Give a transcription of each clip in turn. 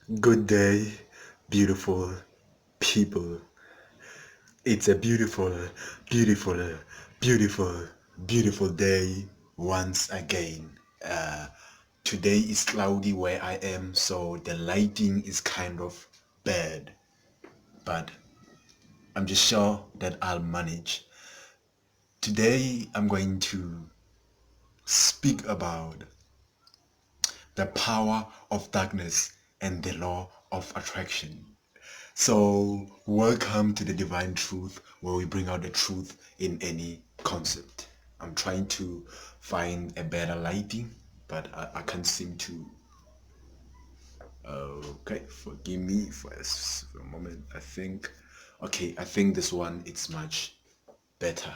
Good day, beautiful people. It's a beautiful, beautiful, beautiful day once again. Today is cloudy where I am, so the lighting is kind of bad, but I'm just sure that I'll manage. Today I'm going to speak about the power of darkness and the law of attraction. So, welcome to the Divine Truth, where we bring out the truth in any concept. I'm trying to find a better lighting, but I can't seem to. Okay, forgive me for a moment. I think this one it's much better.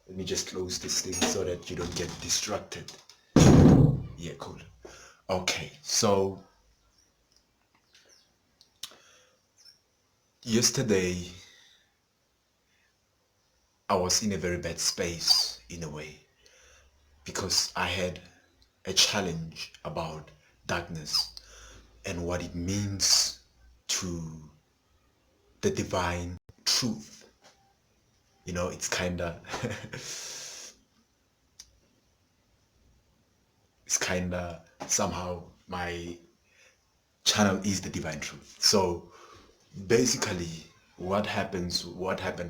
Let me just close this thing so that you don't get distracted. Yeah, cool. Okay, so yesterday I was in a very bad space in a way because I had a challenge about darkness and what it means to the divine truth. It's kind of it's kind of somehow my channel is the divine truth. So basically what happened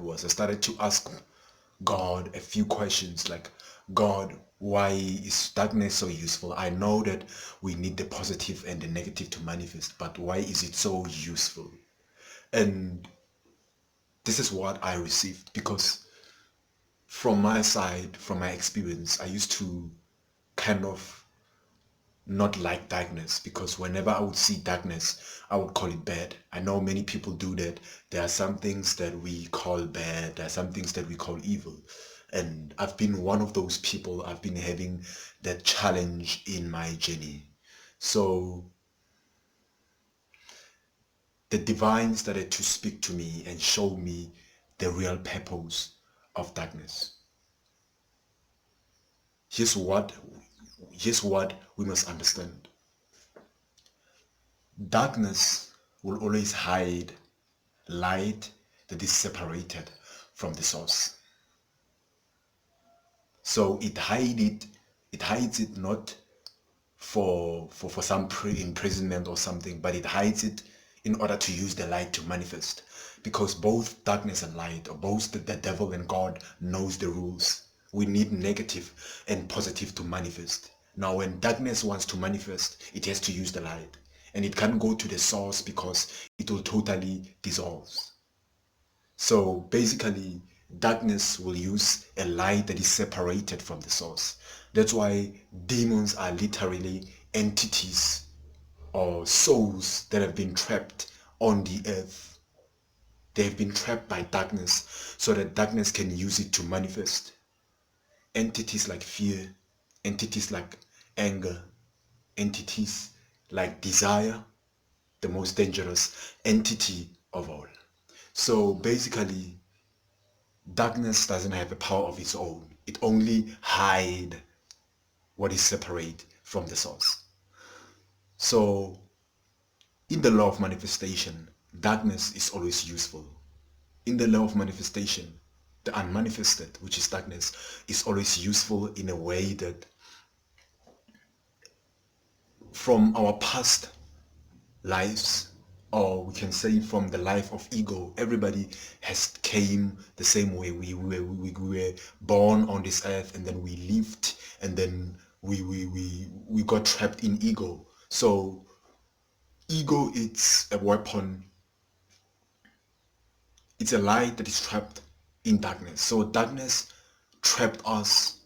was I started to ask God a few questions like, God, why is darkness so useful? I know that we need the positive and the negative to manifest, but why is it so useful? And this is what I received because from my side, from my experience, I used to kind of not like darkness because whenever I would see darkness, I would call it bad. I know many people do that. There are some things that we call bad, there are some things that we call evil. And I've been one of those people. I've been having that challenge in my journey. So the divine started to speak to me and show me the real purpose of darkness. Here's what here's what we must understand. Darkness will always hide light that is separated from the source. So it hides it not for some imprisonment or something, but it hides it in order to use the light to manifest. Because both darkness and light, or both the devil and God knows the rules. We need negative and positive to manifest. Now when darkness wants to manifest, it has to use the light. And it can't go to the source because it will totally dissolve. So basically, darkness will use a light that is separated from the source. That's why demons are literally entities or souls that have been trapped on the earth. They have been trapped by darkness so that darkness can use it to manifest. Entities like fear, entities like anger, entities like desire, the most dangerous entity of all. So basically, darkness doesn't have a power of its own. It only hides what is separate from the source. So in the law of manifestation, darkness is always useful. In the law of manifestation, the unmanifested, which is darkness, is always useful in a way that from our past lives, or we can say from the life of ego, everybody has came the same way. We were born on this earth, and then we lived, and then we got trapped in ego. So ego, it's a weapon, it's a light that is trapped in darkness. So darkness trapped us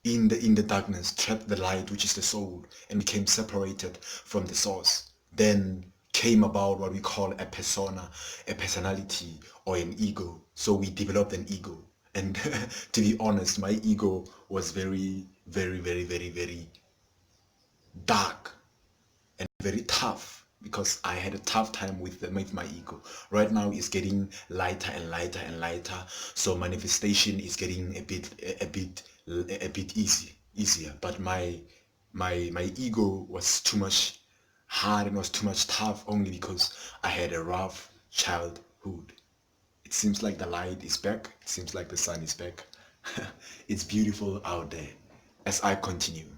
in the darkness, trapped the light, which is the soul, and became separated from the source. Then came about what we call a persona, a personality, or an ego. So we developed an ego. And to be honest, my ego was very, very, very, very, very dark and very tough because I had a tough time with my ego. Right now it's getting lighter and lighter and lighter, so manifestation is getting a bit easier. But my ego was too much hard and was too much tough only because I had a rough childhood. It seems like the light is back. It seems like the sun is back. It's beautiful out there as I continue.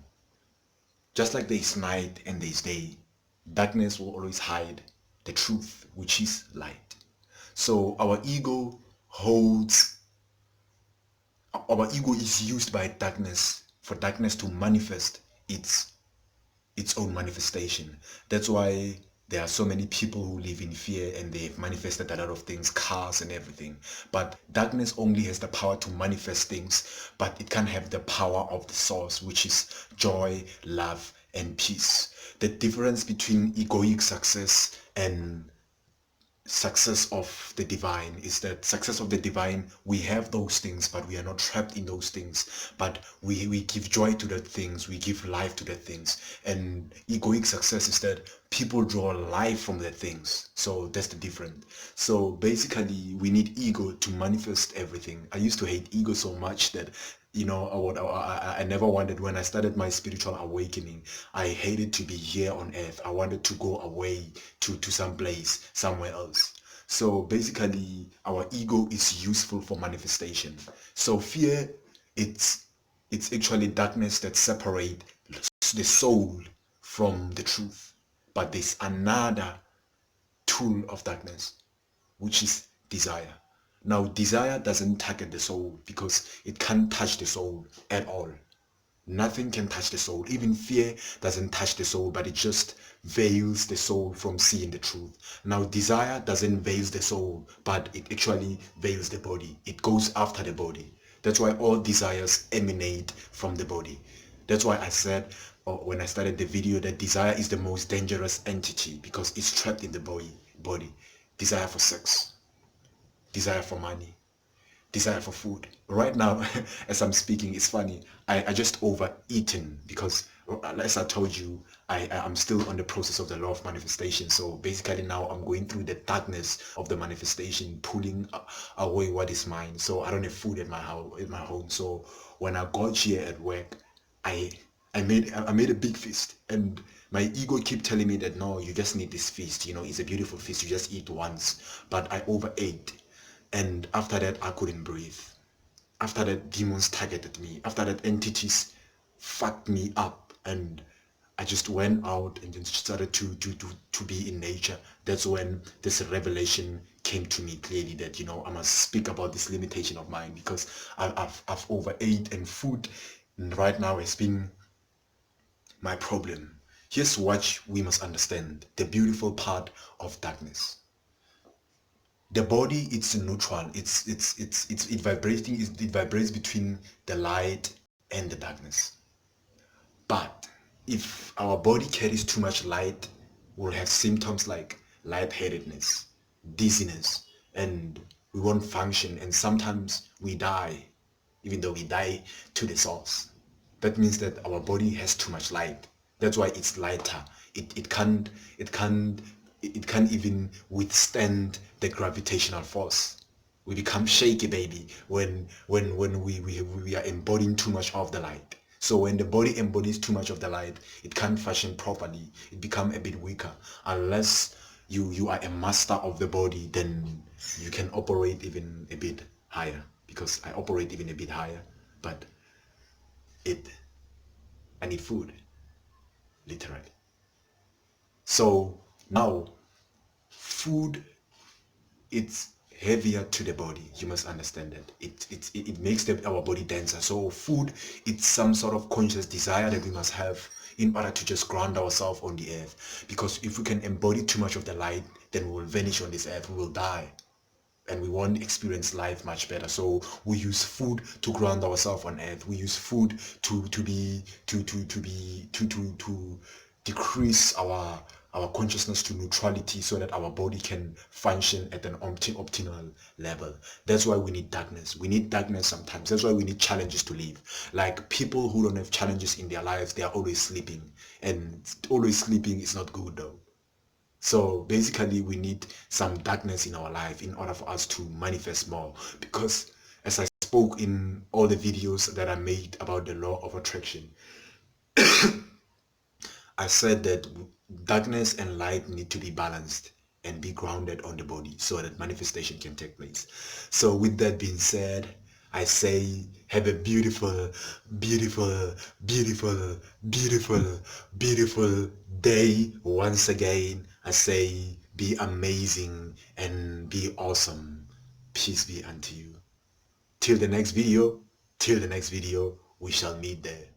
Just like there is night and there is day, darkness will always hide the truth, which is light. So our ego is used by darkness for darkness to manifest its own manifestation. That's why there are so many people who live in fear and they've manifested a lot of things, cars and everything. But darkness only has the power to manifest things, but it can't have the power of the source, which is joy, love, and peace. The difference between egoic success and success of the divine is that success of the divine, we have those things but we are not trapped in those things, but we give joy to the things, we give life to the things. And egoic success is that people draw life from the things. So that's the difference. So basically we need ego to manifest everything. I used to hate ego so much that I never wanted, when I started my spiritual awakening, I hated to be here on earth. I wanted to go away to some place, somewhere else. So basically, our ego is useful for manifestation. So fear, it's actually darkness that separate the soul from the truth. But there's another tool of darkness, which is desire. Now, desire doesn't target the soul because it can't touch the soul at all. Nothing can touch the soul. Even fear doesn't touch the soul, but it just veils the soul from seeing the truth. Now, desire doesn't veil the soul, but it actually veils the body. It goes after the body. That's why all desires emanate from the body. That's why I said when I started the video that desire is the most dangerous entity because it's trapped in the body. Desire for sex, desire for money, desire for food. Right now, as I'm speaking, it's funny. I just overeaten because, as I told you, I'm still on the process of the law of manifestation. So basically now I'm going through the darkness of the manifestation, pulling away what is mine. So I don't have food at my house, in my home. So when I got here at work, I I made a big feast, and my ego kept telling me that no, you just need this feast. It's a beautiful feast. You just eat once. But I overate, and after that, I couldn't breathe. After that, demons targeted me. After that, entities fucked me up, and I just went out and then started to be in nature. That's when this revelation came to me clearly that I must speak about this limitation of mine because I've overate, and food right now has been my problem. Here's what we must understand: the beautiful part of darkness. The body, it's neutral. It vibrating. It vibrates between the light and the darkness. But if our body carries too much light, we'll have symptoms like lightheadedness, dizziness, and we won't function. And sometimes we die, even though we die to the source. That means that our body has too much light. That's why it's lighter. It can't even withstand the gravitational force. We become shaky, baby, when we are embodying too much of the light. So when the body embodies too much of the light, it can't function properly. It becomes a bit weaker. Unless you are a master of the body, then you can operate even a bit higher. Because I operate even a bit higher, but I need food, literally. So now, food, it's heavier to the body. You must understand that it makes our body denser. So food, it's some sort of conscious desire that we must have in order to just ground ourselves on the earth. Because if we can embody too much of the light, then we will vanish on this earth. We will die, and we won't experience life much better. So we use food to ground ourselves on earth. We use food to decrease our consciousness to neutrality so that our body can function at an optimal level. That's why we need darkness. We need darkness sometimes. That's why we need challenges to live. Like people who don't have challenges in their lives, they are always sleeping, and always sleeping is not good though. So basically we need some darkness in our life in order for us to manifest more, because as I spoke in all the videos that I made about the law of attraction, I said that darkness and light need to be balanced and be grounded on the body so that manifestation can take place. So with that being said, I say have a beautiful, beautiful, beautiful, beautiful, beautiful day. Once again, I say be amazing and be awesome. Peace be unto you. Till the next video, we shall meet there.